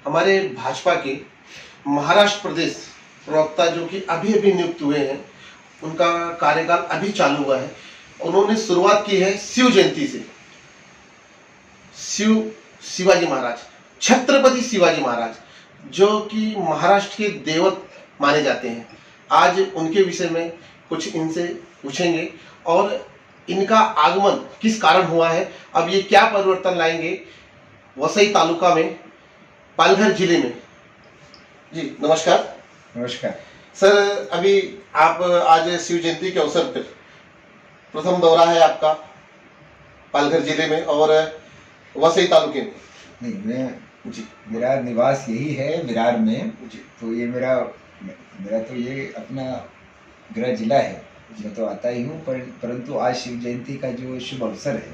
हमारे भाजपा के महाराष्ट्र प्रदेश प्रवक्ता जो कि अभी अभी नियुक्त हुए हैं, उनका कार्यकाल अभी चालू हुआ है। उन्होंने शुरुआत की है शिव जयंती से। शिवाजी महाराज, छत्रपति शिवाजी महाराज, जो कि महाराष्ट्र के देवत माने जाते हैं। आज उनके विषय में कुछ इनसे पूछेंगे और इनका आगमन किस कारण हुआ है, अब ये क्या परिवर्तन लाएंगे वसई तालुका में, पालघर जिले में। जी नमस्कार। नमस्कार सर, अभी आप आज शिव जयंती के अवसर पर प्रथम दौरा है आपका पालघर जिले में और वसई तालुके में। नहीं, मैं जी मेरा निवास यही है विरार में। जी तो ये मेरा तो ये अपना गृह जिला है, मैं तो आता ही हूँ। परंतु आज शिव जयंती का जो शुभ अवसर है,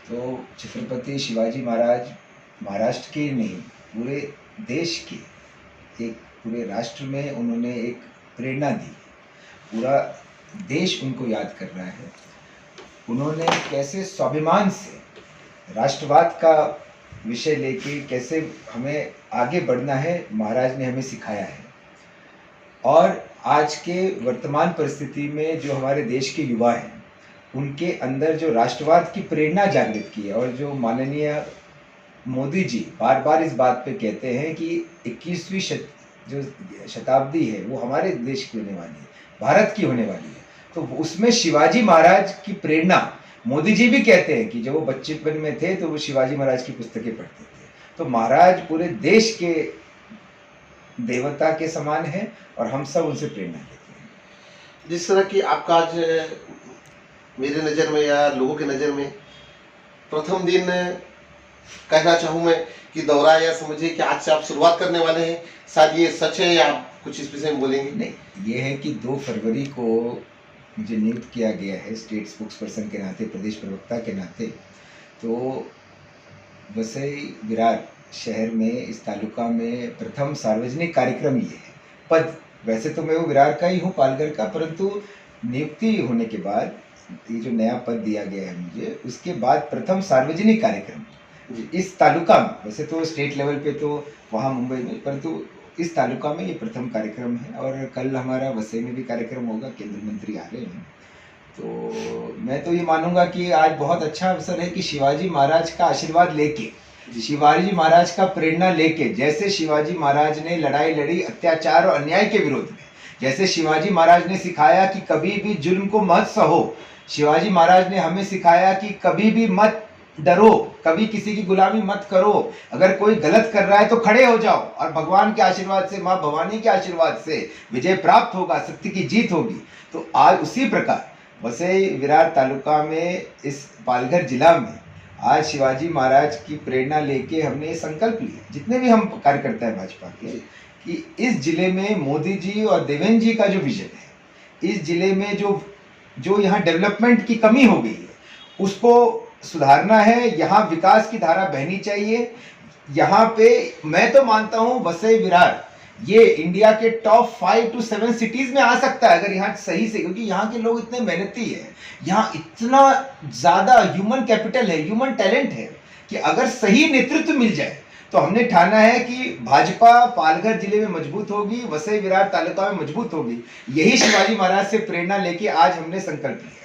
तो छत्रपति शिवाजी महाराज महाराष्ट्र के नहीं, पूरे देश के, एक पूरे राष्ट्र में उन्होंने एक प्रेरणा दी। पूरा देश उनको याद कर रहा है। उन्होंने कैसे स्वाभिमान से राष्ट्रवाद का विषय लेके कैसे हमें आगे बढ़ना है, महाराज ने हमें सिखाया है। और आज के वर्तमान परिस्थिति में जो हमारे देश के युवा हैं, उनके अंदर जो राष्ट्रवाद की प्रेरणा जागृत की है, और जो माननीय मोदी जी बार बार इस बात पे कहते हैं कि 21वीं जो शताब्दी है वो हमारे देश की होने वाली है, भारत की होने वाली है। तो उसमें शिवाजी महाराज की प्रेरणा, मोदी जी भी कहते हैं कि जब वो बचपन में थे तो वो शिवाजी महाराज की पुस्तकें पढ़ते थे। तो महाराज पूरे देश के देवता के समान है और हम सब उनसे प्रेरणा लेते हैं। जिस तरह की आपका आज मेरे नज़र में या लोगों के नज़र में प्रथम दिन कहना चाहूँ मैं कि दौरा, या समझिए कि आज से आप शुरुआत करने वाले हैं, शायद ये सच है या आप कुछ इस विषय में बोलेंगे? नहीं, ये है कि 2 फरवरी को मुझे नियुक्त किया गया है स्टेट स्पोक्स पर्सन के नाते, प्रदेश प्रवक्ता के नाते। तो वसई विरार शहर में, इस तालुका में प्रथम सार्वजनिक कार्यक्रम ये है। पद वैसे तो मैं वो विरार का ही हूँ, पालघर का, परंतु नियुक्ति होने के बाद ये जो नया पद दिया गया है मुझे, उसके बाद प्रथम सार्वजनिक कार्यक्रम इस तालुका में। वैसे तो स्टेट लेवल पे तो वहाँ मुंबई में, परंतु इस तालुका में ये प्रथम कार्यक्रम है। और कल हमारा वसई में भी कार्यक्रम होगा, केंद्रीय मंत्री आ रहे हैं। तो मैं तो ये मानूंगा कि आज बहुत अच्छा अवसर है कि शिवाजी महाराज का आशीर्वाद लेके, शिवाजी महाराज का प्रेरणा लेके, जैसे शिवाजी महाराज ने लड़ाई लड़ी अत्याचार और अन्याय के विरोध में, जैसे शिवाजी महाराज ने सिखाया कि कभी भी जुल्म को मत सहो, शिवाजी महाराज ने हमें सिखाया कि कभी भी मत डरो, कभी किसी की गुलामी मत करो, अगर कोई गलत कर रहा है तो खड़े हो जाओ और भगवान के आशीर्वाद से, माँ भवानी के आशीर्वाद से विजय प्राप्त होगा, सत्य की जीत होगी। तो आज उसी प्रकार वसई विरार तालुका में, इस पालघर जिला में आज शिवाजी महाराज की प्रेरणा लेके हमने ये संकल्प लिया, जितने भी हम कार्यकर्ता हैं भाजपा के, कि इस जिले में मोदी जी और देवेंद्र जी का जो विजन है, इस जिले में जो यहाँ डेवलपमेंट की कमी हो गई है उसको सुधारना है। यहाँ विकास की धारा बहनी चाहिए। यहाँ पे मैं तो मानता हूँ वसई विरार ये इंडिया के टॉप 5 to 7 सिटीज में आ सकता है, अगर यहाँ सही से, क्योंकि यहाँ के लोग इतने मेहनती हैं, यहाँ इतना ज्यादा ह्यूमन कैपिटल है, ह्यूमन टैलेंट है, कि अगर सही नेतृत्व मिल जाए तो हमने ठाना है कि भाजपा पालघर जिले में मजबूत होगी, वसई विरार तालुका में मजबूत होगी। यही शिवाजी महाराज से प्रेरणा लेके आज हमने संकल्प लिया।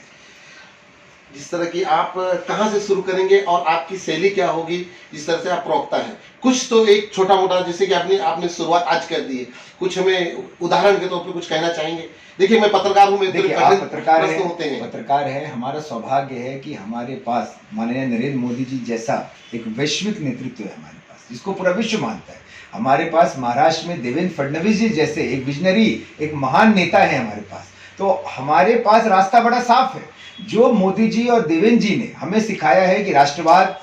जिस तरह की आप कहाँ से शुरू करेंगे और आपकी शैली क्या होगी, जिस तरह से आप प्रवक्ता हैं, कुछ तो एक छोटा मोटा, जैसे कि आपने शुरुआत आज कर दी है, कुछ हमें उदाहरण के तौर पे कुछ कहना चाहेंगे? देखिए, मैं पत्रकार हूँ, आप पत्रकार है। हमारा सौभाग्य है कि हमारे पास माननीय नरेंद्र मोदी जी जैसा एक वैश्विक नेतृत्व है हमारे पास, जिसको पूरा विश्व मानता है। हमारे पास महाराष्ट्र में देवेंद्र फडणवीस जी जैसे एक विजनरी, एक महान नेता है हमारे पास। तो हमारे पास रास्ता बड़ा साफ है। जो मोदी जी और देवेंद्र जी ने हमें सिखाया है कि राष्ट्रवाद,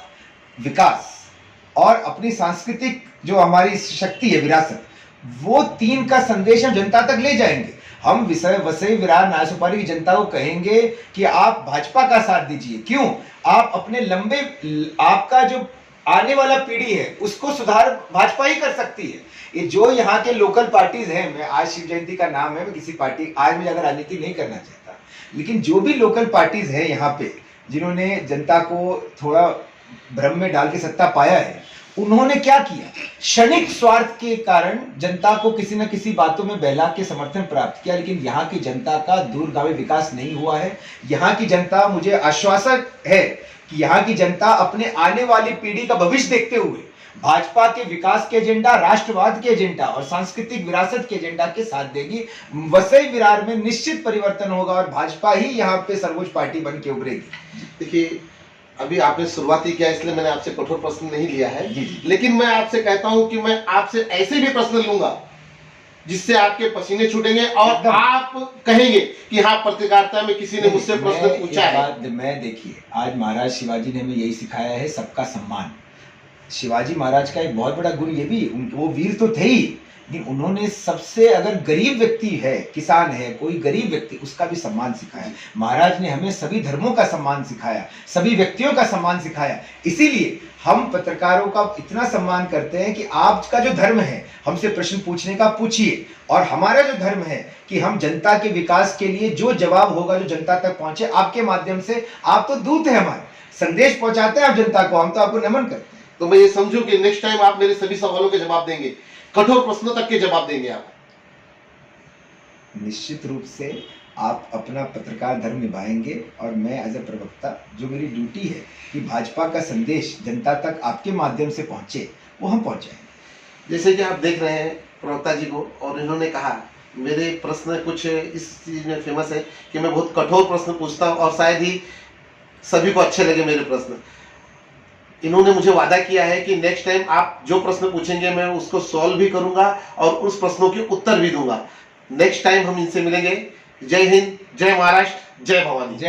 विकास और अपनी सांस्कृतिक जो हमारी शक्ति है, विरासत, वो 3 का संदेश हम जनता तक ले जाएंगे। हम वसई विरार नासुपारी की जनता को कहेंगे कि आप भाजपा का साथ दीजिए। क्यों? आप अपने आपका जो आने वाला पीढ़ी है उसको सुधार भाजपा ही कर सकती है। ये जो यहाँ के लोकल पार्टीज हैं, मैं आज शिव जयंती का नाम है, मैं किसी पार्टी, आज मैं ज्यादा राजनीति नहीं करना चाहता, लेकिन जो भी लोकल पार्टीज है यहाँ पे, जिन्होंने जनता को थोड़ा भ्रम में डाल के सत्ता पाया है, उन्होंने क्या किया? क्षणिक स्वार्थ के कारण जनता को किसी न किसी बातों में बहला के समर्थन प्राप्त किया, लेकिन यहाँ की जनता का दूरगामी विकास नहीं हुआ है। यहाँ की जनता, मुझे आश्वासन है कि यहाँ की जनता अपने आने वाली पीढ़ी का भविष्य देखते हुए भाजपा के विकास के एजेंडा, राष्ट्रवाद के एजेंडा और सांस्कृतिक विरासत के एजेंडा के साथ देगी। वसई विरार में निश्चित परिवर्तन होगा और भाजपा ही यहाँ पे सर्वोच्च पार्टी बन के उभरेगी। देखिए, अभी आपने शुरुआत ही किया, इसलिए मैंने आपसे कठोर प्रश्न नहीं लिया है, जी, जी। लेकिन मैं आपसे कहता हूं कि मैं आपसे ऐसे भी प्रश्न लूंगा जिससे आपके पसीने छूटेंगे और एकदम। आप कहेंगे कि हाँ, पत्रकारिता में किसी ने मुझसे प्रश्न पूछा है। मैं देखिए, आज महाराज शिवाजी ने हमें यही सिखाया है, सबका सम्मान। शिवाजी महाराज का एक बहुत बड़ा गुण ये भी, वो वीर तो थे ही, लेकिन उन्होंने सबसे, अगर गरीब व्यक्ति है, किसान है, कोई गरीब व्यक्ति, उसका भी सम्मान सिखाया। महाराज ने हमें सभी धर्मों का सम्मान सिखाया, सभी व्यक्तियों का सम्मान सिखाया। इसीलिए हम पत्रकारों का इतना सम्मान करते हैं कि आपका जो धर्म है, हमसे प्रश्न पूछने का पूछिए, और हमारा जो धर्म है कि हम जनता के विकास के लिए जो जवाब होगा, जो जनता तक पहुंचे, आपके माध्यम से। आप तो दूत है, हमारे संदेश पहुंचाते हैं आप जनता को, हम तो आपको नमन करते हैं। तो मैं ये समझूं कि नेक्स्ट टाइम आप मेरे सभी सवालों के जवाब देंगे, कठोर प्रश्नों तक के जवाब देंगे आप। निश्चित रूप से आप अपना पत्रकार धर्म निभाएंगे, और मैं एज ए प्रवक्ता, जो मेरी ड्यूटी है कि भाजपा का संदेश जनता तक आपके माध्यम से पहुंचे, वो हम पहुंचाएंगे। जैसे कि आप देख रहे हैं प्रवक्ता जी को, और इन्होंने कहा, मेरे प्रश्न कुछ इस चीज में फेमस है कि मैं बहुत कठोर प्रश्न पूछता हूं और शायद ही सभी को अच्छे लगे मेरे प्रश्न। इन्होंने मुझे वादा किया है कि नेक्स्ट टाइम आप जो प्रश्न पूछेंगे मैं उसको सॉल्व भी करूंगा और उस प्रश्नों के उत्तर भी दूंगा। नेक्स्ट टाइम हम इनसे मिलेंगे। जय हिंद, जय महाराष्ट्र, जय भवानी। जय